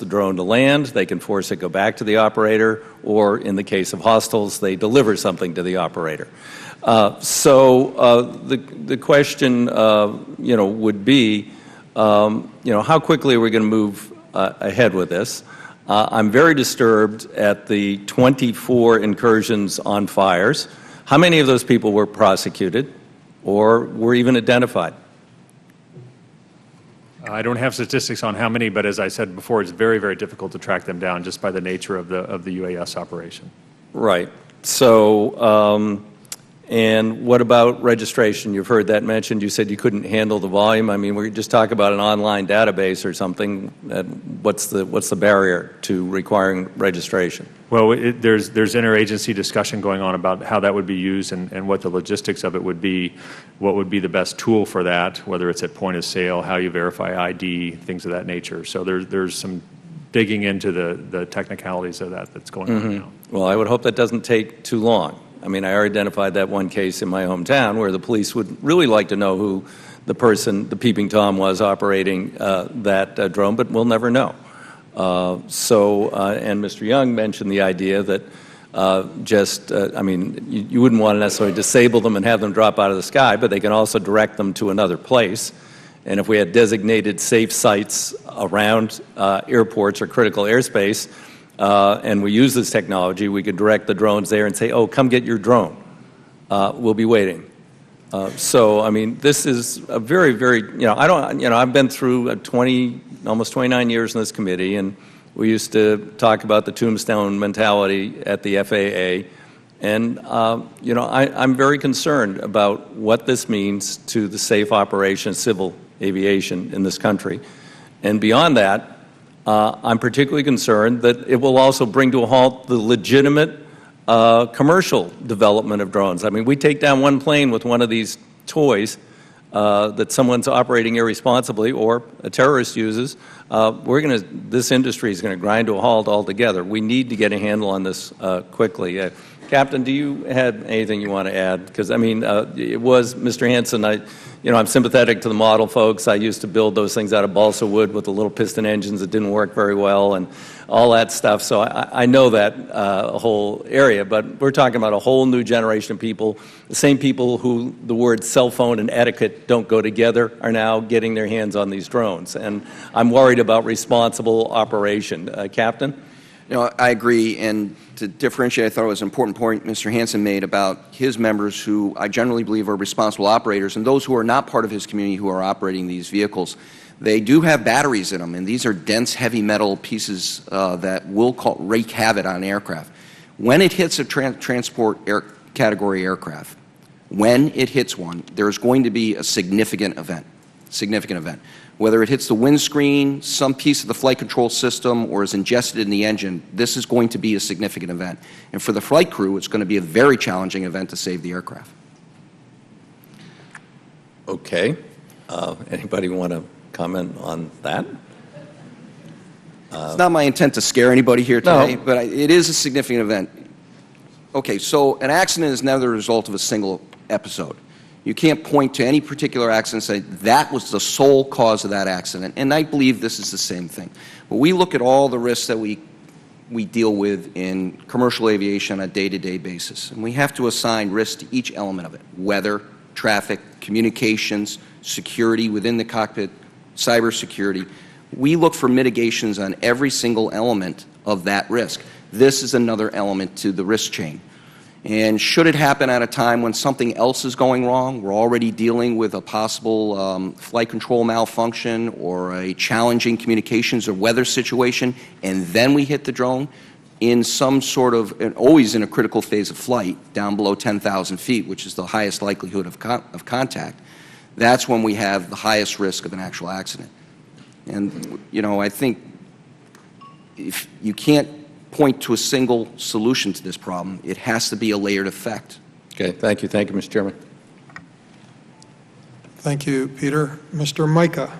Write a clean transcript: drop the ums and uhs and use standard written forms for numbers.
the drone to land, they can force it to go back to the operator, or in the case of hostiles, they deliver something to the operator. The question, would be, how quickly are we going to move ahead with this? I'm very disturbed at the 24 incursions on fires. How many of those people were prosecuted or were even identified? I don't have statistics on how many, but as I said before, it's very, very difficult to track them down just by the nature of the UAS operation. Right. So, and what about registration? You've heard that mentioned. You said you couldn't handle the volume. I mean, we just talk about an online database or something. What's the barrier to requiring registration? Well, there's interagency discussion going on about how that would be used and what the logistics of it would be, what would be the best tool for that, whether it's at point of sale, how you verify ID, things of that nature. So there's some digging into the technicalities of that's going on now. Well, I would hope that doesn't take too long. I mean, I identified that one case in my hometown where the police would really like to know who the peeping Tom was operating that drone, but we'll never know. And Mr. Young mentioned the idea that you wouldn't want to necessarily disable them and have them drop out of the sky, but they can also direct them to another place. And if we had designated safe sites around airports or critical airspace, and we use this technology, we could direct the drones there and say, oh, come get your drone. We'll be waiting. This is a very, very, I've been through almost 29 years in this committee, and we used to talk about the tombstone mentality at the FAA. And, I'm very concerned about what this means to the safe operation of civil aviation in this country. And beyond that, I'm particularly concerned that it will also bring to a halt the legitimate commercial development of drones. I mean, we take down one plane with one of these toys that someone's operating irresponsibly or a terrorist uses. This industry is going to grind to a halt altogether. We need to get a handle on this quickly. Captain, do you have anything you want to add? Because, it was Mr. Hansen, I'm sympathetic to the model folks. I used to build those things out of balsa wood with the little piston engines that didn't work very well and all that stuff. So I know that whole area, but we're talking about a whole new generation of people. The same people who the words cell phone and etiquette don't go together are now getting their hands on these drones. And I'm worried about responsible operation. Captain? I agree, and to differentiate, I thought it was an important point Mr. Hansen made about his members who I generally believe are responsible operators, and those who are not part of his community who are operating these vehicles. They do have batteries in them, and these are dense, heavy metal pieces that will wreak havoc on aircraft. When it hits a transport category aircraft, when it hits one, there's going to be a significant event. Whether it hits the windscreen, some piece of the flight control system, or is ingested in the engine, this is going to be a significant event. And for the flight crew, it's going to be a very challenging event to save the aircraft. Okay. Anybody want to comment on that? It's not my intent to scare anybody here today, but it is a significant event. Okay, so an accident is never the result of a single episode. You can't point to any particular accident and say that was the sole cause of that accident. And I believe this is the same thing. But we look at all the risks that we deal with in commercial aviation on a day-to-day basis. And we have to assign risk to each element of it: weather, traffic, communications, security within the cockpit, cybersecurity. We look for mitigations on every single element of that risk. This is another element to the risk chain. And should it happen at a time when something else is going wrong, we're already dealing with a possible flight control malfunction or a challenging communications or weather situation, and then we hit the drone in some sort of, and always in a critical phase of flight, down below 10,000 feet, which is the highest likelihood of contact, that's when we have the highest risk of an actual accident. And, I think if you can't point to a single solution to this problem, it has to be a layered effect. Okay, thank you. Thank you, Mr. Chairman. Thank you, Peter. Mr. Micah.